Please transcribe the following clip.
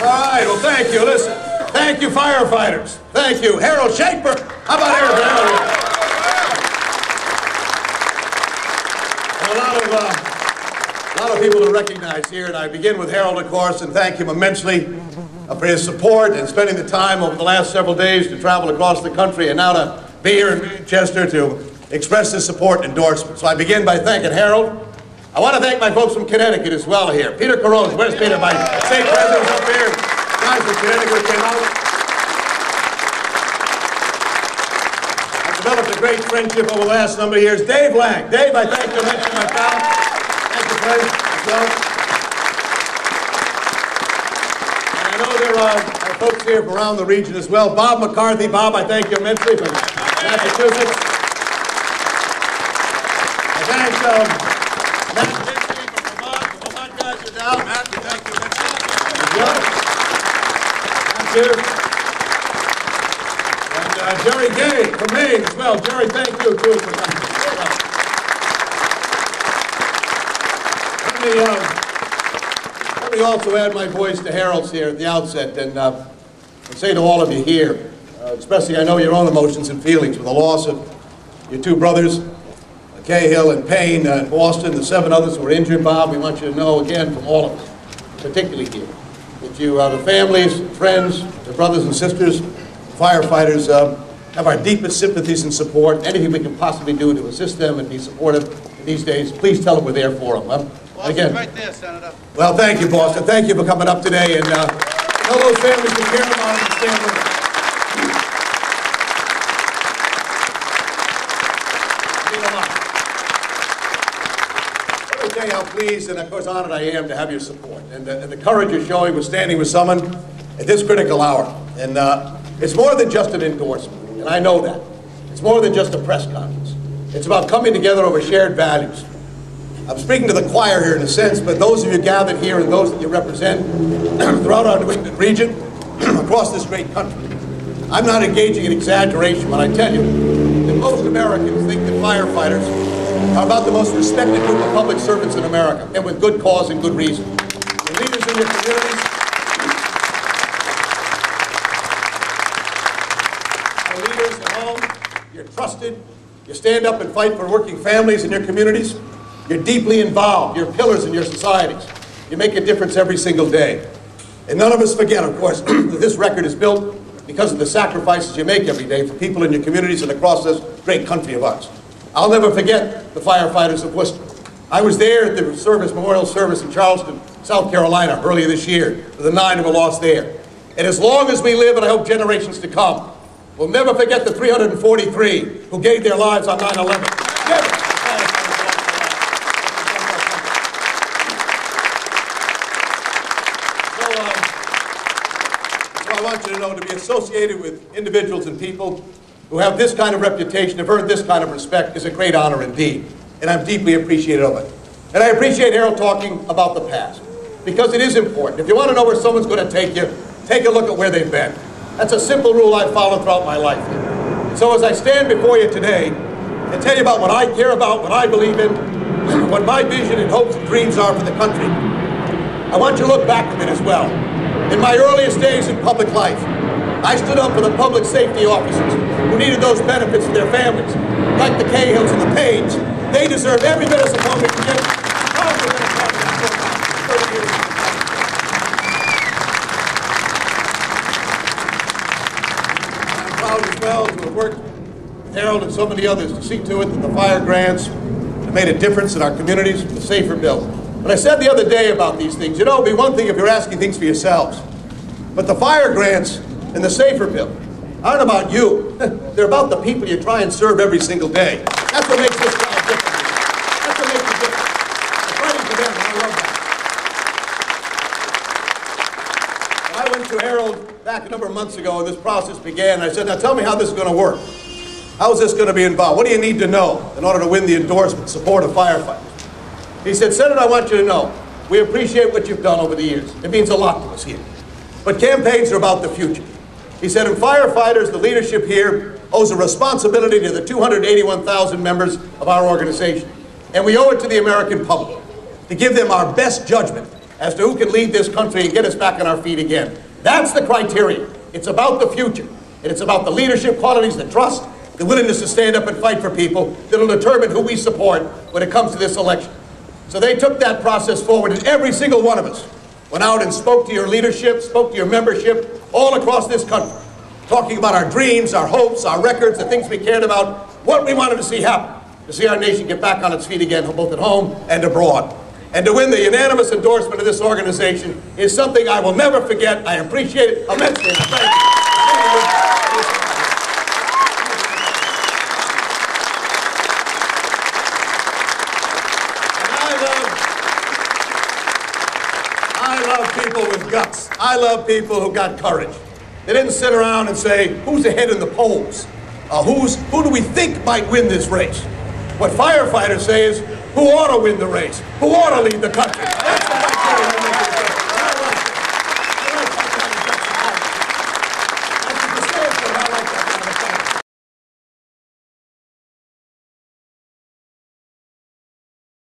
right, well, thank you. Listen, thank you, firefighters. Thank you. Harold Shaper. How about Harold? A lot of people to recognize here, and I begin with Harold, of course, and thank him immensely for his support and spending the time over the last several days to travel across the country and now to be here in Manchester to express his support and endorsement. So I begin by thanking Harold. I want to thank my folks from Connecticut as well here. Peter Carones, where's Peter? My state president's up here. Guys from Connecticut came out. I've developed a great friendship over the last number of years. Dave Lang. Dave, I thank you for my pal. Thank you, friend. And I know there are folks here from around the region as well. Bob McCarthy. Bob, I thank you immensely from Massachusetts. I thank Matt Vinsky from Vermont. The Vermont guys are down. Matt, we thank you immensely. Thank you. And Jerry Gay from Maine as well. Jerry, thank you too for coming. Let me also add my voice to Harold's here at the outset and say to all of you here, especially I know your own emotions and feelings with the loss of your two brothers, Cahill and Payne, Boston, the 7 others who were injured. Bob, we want you to know again from all of us, particularly here, that you, the families, friends, the brothers and sisters, firefighters, have our deepest sympathies and support. Anything we can possibly do to assist them and be supportive in these days, please tell them we're there for them. Boston, again, right there, Senator. Well, thank you, Boston. Thank you for coming up today, and tell those families to care about them and stand with them. Let me tell you how pleased and, of course, honored I am to have your support and the courage you're showing with standing with someone at this critical hour. And it's more than just an endorsement, and I know that. It's more than just a press conference. It's about coming together over shared values. I'm speaking to the choir here in a sense, but those of you gathered here and those that you represent throughout our New England region, across this great country, I'm not engaging in exaggeration when I tell you that most Americans think that firefighters are about the most respected group of public servants in America, and with good cause and good reason. You're leaders in your communities. You're leaders at home. You're trusted. You stand up and fight for working families in your communities. You're deeply involved. You're pillars in your societies. You make a difference every single day. And none of us forget, of course, that this record is built because of the sacrifices you make every day for people in your communities and across this great country of ours. I'll never forget the firefighters of Worcester. I was there at the memorial service in Charleston, South Carolina, earlier this year, for the 9 who were lost there. And as long as we live, and I hope generations to come, we'll never forget the 343 who gave their lives on 9/11. Never. So I want you to know, to be associated with individuals and people who have this kind of reputation, have earned this kind of respect, is a great honor indeed. And I'm deeply appreciative of it. And I appreciate Harold talking about the past, because it is important. If you want to know where someone's going to take you, take a look at where they've been. That's a simple rule I've followed throughout my life. So as I stand before you today and tell you about what I care about, what I believe in, what my vision and hopes and dreams are for the country, I want you to look back a bit as well. In my earliest days in public life, I stood up for the public safety officers who needed those benefits for their families, like the Cahills and the Paynes. They deserve every bit of support we can give. I'm proud as well to have worked with Harold and so many others to see to it that the fire grants have made a difference in our communities with the safer bill. But I said the other day about these things, you know, it'd be one thing if you're asking things for yourselves, but the fire grants and the safer bill aren't about you. They're about the people you try and serve every single day. That's what makes this job different. That's what makes it different. I'm fighting for them, and I love that. When I went to Harold back a number of months ago and this process began, I said, now tell me how this is going to work. How is this going to be involved? What do you need to know in order to win the endorsement support of firefighters? He said, Senator, I want you to know, we appreciate what you've done over the years. It means a lot to us here. But campaigns are about the future. He said, in firefighters, the leadership here owes a responsibility to the 281,000 members of our organization. And we owe it to the American public to give them our best judgment as to who can lead this country and get us back on our feet again. That's the criteria. It's about the future. And it's about the leadership qualities, the trust, the willingness to stand up and fight for people that'll determine who we support when it comes to this election. So they took that process forward, and every single one of us went out and spoke to your leadership, spoke to your membership all across this country, talking about our dreams, our hopes, our records, the things we cared about, what we wanted to see happen, to see our nation get back on its feet again, both at home and abroad. And to win the unanimous endorsement of this organization is something I will never forget. I appreciate it immensely. Thank you. I love people with guts. I love people who got courage. They didn't sit around and say, who's ahead in the polls? Who do we think might win this race? What firefighters say is, who ought to win the race? Who ought to lead the country?